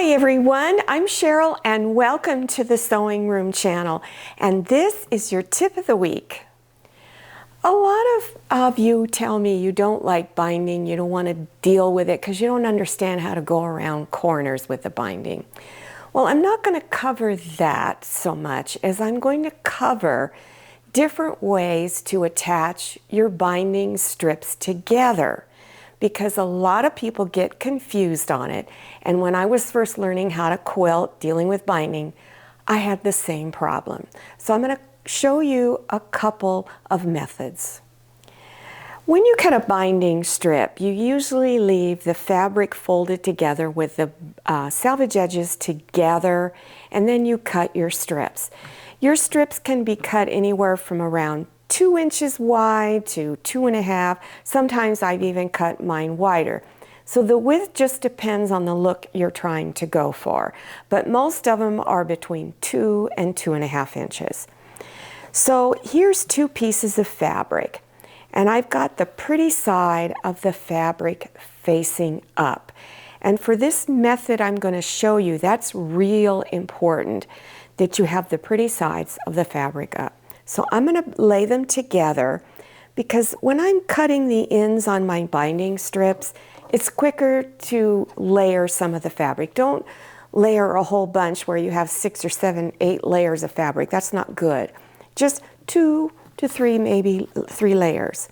Hi everyone, I'm Cheryl and welcome to the Sewing Room channel, and this is your tip of the week. A lot of you tell me you don't like binding, you don't want to deal with it because you don't understand how to go around corners with the binding. Well, I'm not going to cover that so much as I'm going to cover different ways to attach your binding strips together, because a lot of people get confused on it. And when I was first learning how to quilt, dealing with binding, I had the same problem. So I'm going to show you a couple of methods. When you cut a binding strip, you usually leave the fabric folded together with the selvage edges together, and then you cut your strips. Your strips can be cut anywhere from around 2 inches wide to 2.5. Sometimes I've even cut mine wider. So the width just depends on the look you're trying to go for, but most of them are between 2 and 2.5 inches. So here's 2 pieces of fabric, and I've got the pretty side of the fabric facing up. And for this method I'm going to show you, that's real important that you have the pretty sides of the fabric up. So I'm going to lay them together because when I'm cutting the ends on my binding strips, it's quicker to layer some of the fabric. Don't layer a whole bunch where you have 6 or 7, 8 layers of fabric. That's not good. Just 2 to 3, maybe 3 layers.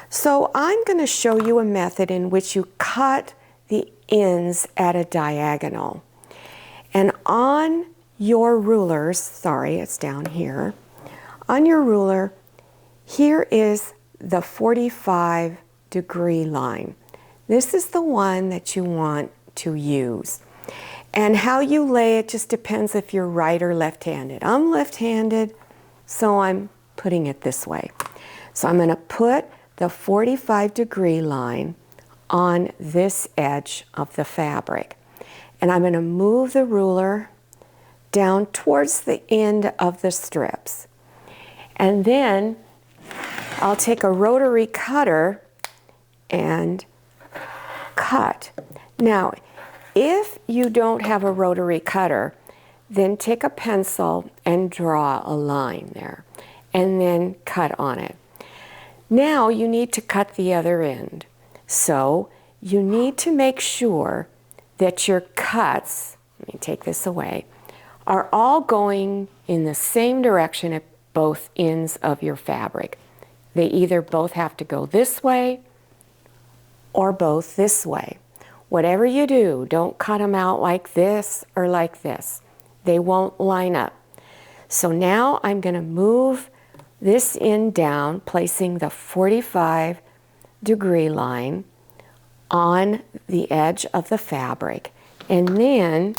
So I'm going to show you a method in which you cut the ends at a diagonal. And on your rulers, sorry, it's down here. On your ruler, here is the 45-degree line. This is the one that you want to use. And how you lay it just depends if you're right or left-handed. I'm left-handed, so I'm putting it this way. So I'm going to put the 45-degree line on this edge of the fabric. And I'm going to move the ruler down towards the end of the strips. And then I'll take a rotary cutter and cut. Now, if you don't have a rotary cutter, then take a pencil and draw a line there, and then cut on it. Now you need to cut the other end. So you need to make sure that your cuts, let me take this away, are all going in the same direction at both ends of your fabric. They either both have to go this way or both this way. Whatever you do, don't cut them out like this or like this. They won't line up. So now I'm going to move this end down, placing the 45-degree line on the edge of the fabric, and then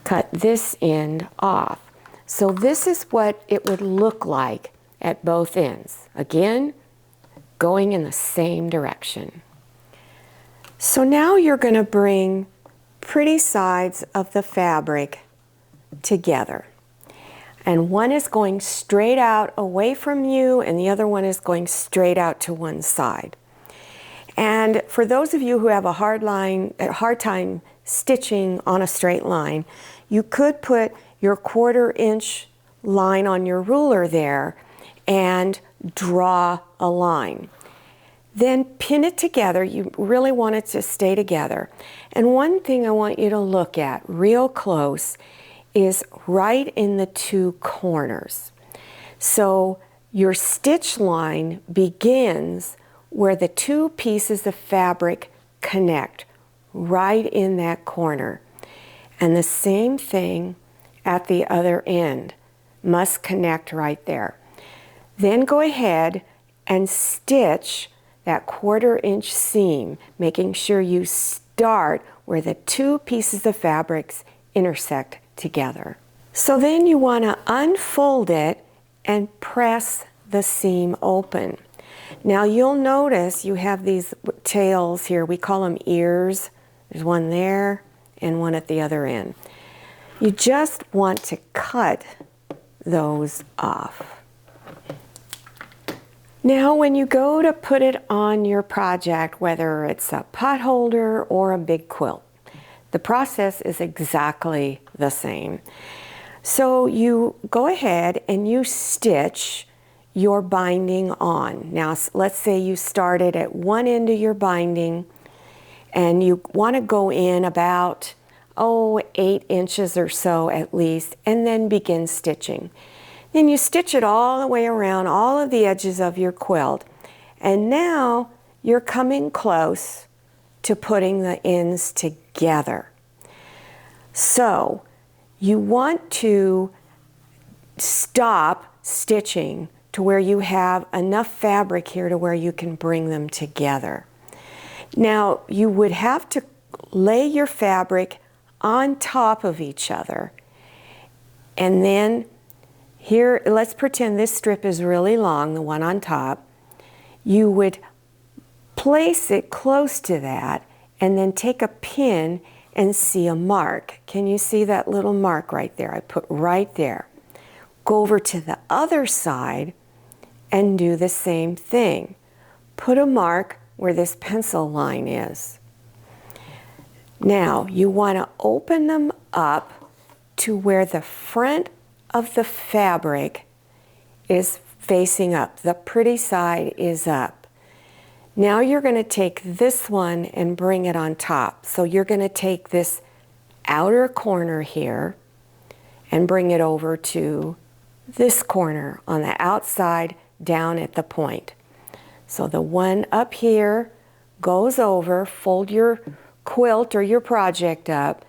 cut this end off. So this is what it would look like at both ends. Again, going in the same direction. So now you're going to bring pretty sides of the fabric together. And one is going straight out away from you, and the other one is going straight out to one side. And for those of you who have a hard time stitching on a straight line, you could put your 1/4 inch line on your ruler there and draw a line. Then pin it together. You really want it to stay together. And one thing I want you to look at real close is right in the 2 corners. So your stitch line begins where the 2 pieces of fabric connect, right in that corner. And the same thing at the other end, must connect right there. Then go ahead and stitch that 1/4 inch seam, making sure you start where the 2 pieces of fabrics intersect together. So then you want to unfold it and press the seam open. Now you'll notice you have these tails here. We call them ears. There's one there and one at the other end. You just want to cut those off. Now when you go to put it on your project, whether it's a pot holder or a big quilt, The process is exactly the same. So you go ahead and you stitch your binding on. Now let's say you started at one end of your binding and you want to go in about 8 inches or so at least, and then begin stitching. Then you stitch it all the way around all of the edges of your quilt, and now you're coming close to putting the ends together. So you want to stop stitching to where you have enough fabric here to where you can bring them together. Now you would have to lay your fabric on top of each other, and then here, let's pretend this strip is really long, the one on top. You would place it close to that and then take a pin and see a mark. Can you see that little mark right there? I put right there. Go over to the other side and do the same thing. Put a mark where this pencil line is. Now you want to open them up to where the front of the fabric is facing up. The pretty side is up. Now you're going to take this one and bring it on top. So you're going to take this outer corner here and bring it over to this corner on the outside down at the point. So the one up here goes over, fold your quilt or your project up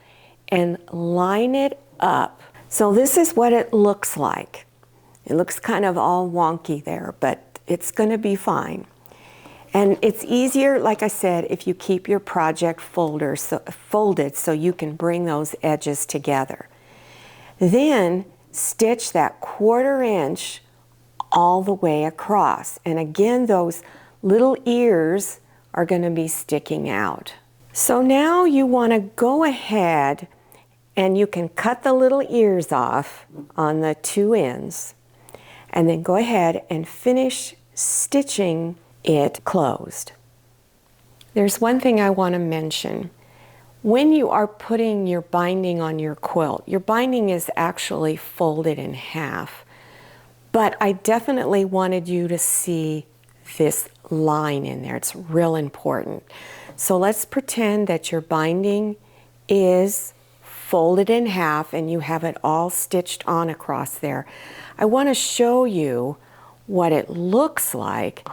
and line it up. So this is what it looks like. It looks kind of all wonky there, but it's going to be fine. And it's easier, like I said, if you keep your project folded so you can bring those edges together. Then stitch that 1/4 inch all the way across. And again, those little ears are going to be sticking out. So now you want to go ahead and you can cut the little ears off on the 2 ends and then go ahead and finish stitching it closed. There's one thing I want to mention. When you are putting your binding on your quilt, your binding is actually folded in half. But I definitely wanted you to see this line in there. It's real important. So let's pretend that your binding is folded in half and you have it all stitched on across there. I want to show you what it looks like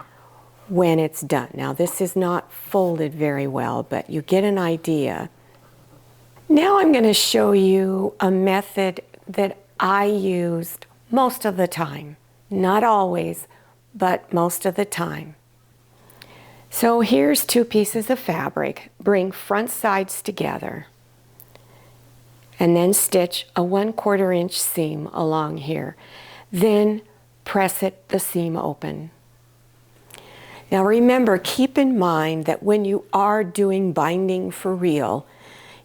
when it's done. Now this is not folded very well, but you get an idea. Now I'm going to show you a method that I used most of the time. Not always, but most of the time. So here's 2 pieces of fabric. Bring front sides together and then stitch a 1/4 inch seam along here. Then press the seam open. Now remember, keep in mind that when you are doing binding for real,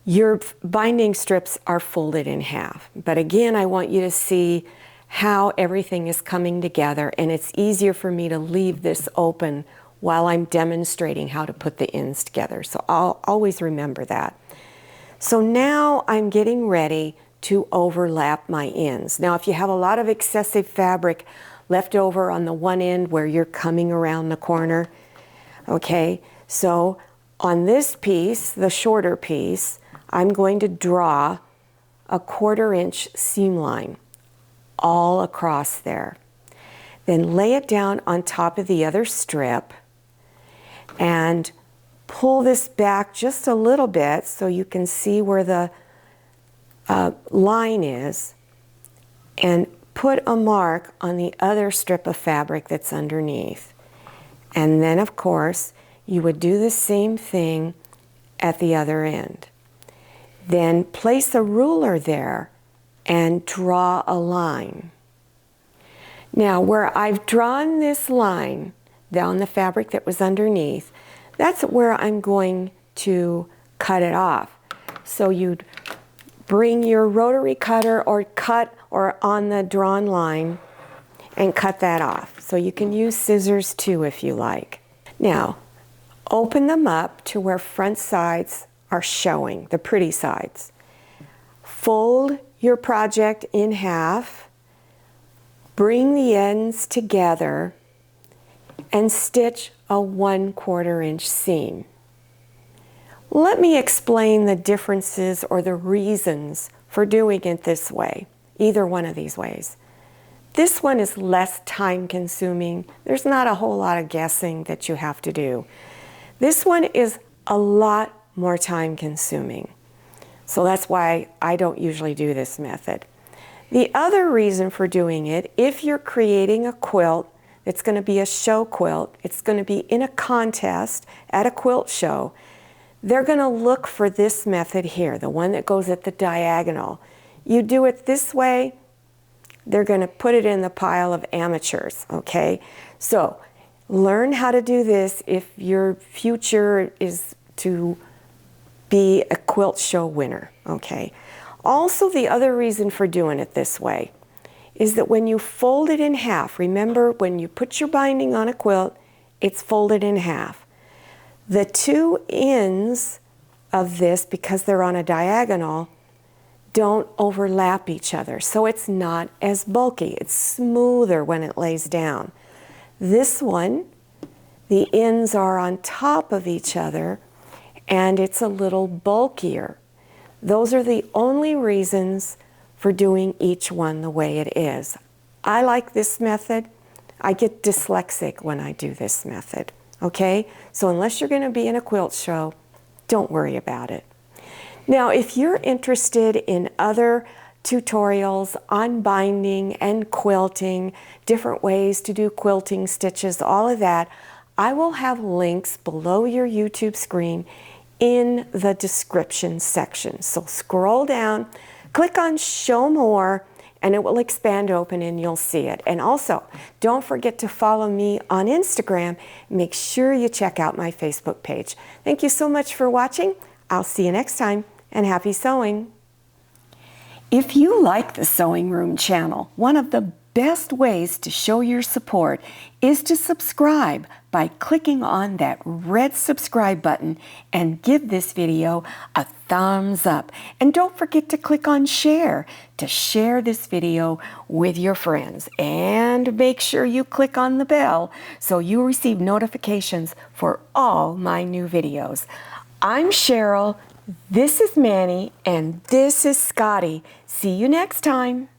your binding strips are folded in half. But again, I want you to see how everything is coming together, and it's easier for me to leave this open while I'm demonstrating how to put the ends together. So I'll always remember that. So now I'm getting ready to overlap my ends. Now if you have a lot of excessive fabric left over on the one end where you're coming around the corner, okay, so on this piece, the shorter piece, I'm going to draw a 1/4 inch seam line all across there. Then lay it down on top of the other strip and pull this back just a little bit so you can see where the line is, and put a mark on the other strip of fabric that's underneath. And then of course you would do the same thing at the other end. Then place a ruler there and draw a line. Now where I've drawn this line down the fabric that was underneath, that's where I'm going to cut it off. So you'd bring your rotary cutter or on the drawn line and cut that off. So you can use scissors too if you like. Now open them up to where front sides are showing, the pretty sides. Fold your project in half, bring the ends together, and stitch a 1/4 inch seam. Let me explain the differences or the reasons for doing it this way, either one of these ways. This one is less time consuming. There's not a whole lot of guessing that you have to do. This one is a lot more time consuming. So that's why I don't usually do this method. The other reason for doing it, if you're creating a quilt, it's going to be a show quilt, it's going to be in a contest at a quilt show, they're going to look for this method here, the one that goes at the diagonal. You do it this way, they're going to put it in the pile of amateurs, okay? So learn how to do this if your future is to be a quilt show winner, okay? Also, the other reason for doing it this way is that when you fold it in half, remember when you put your binding on a quilt, it's folded in half. The two ends of this, because they're on a diagonal, don't overlap each other, so it's not as bulky. It's smoother when it lays down. This one, the ends are on top of each other, and it's a little bulkier. Those are the only reasons for doing each one the way it is. I like this method. I get dyslexic when I do this method, okay? So unless you're going to be in a quilt show, don't worry about it. Now, if you're interested in other tutorials on binding and quilting, different ways to do quilting stitches, all of that, I will have links below your YouTube screen in the description section. So scroll down, click on Show More, and it will expand open and you'll see it. And also, don't forget to follow me on Instagram. Make sure you check out my Facebook page. Thank you so much for watching. I'll see you next time, and happy sewing. If you like the Sewing Room channel, one of the best ways to show your support is to subscribe by clicking on that red subscribe button and give this video a thumbs up. And don't forget to click on share to share this video with your friends. And make sure you click on the bell so you receive notifications for all my new videos. I'm Cheryl, this is Manny, and this is Scotty. See you next time.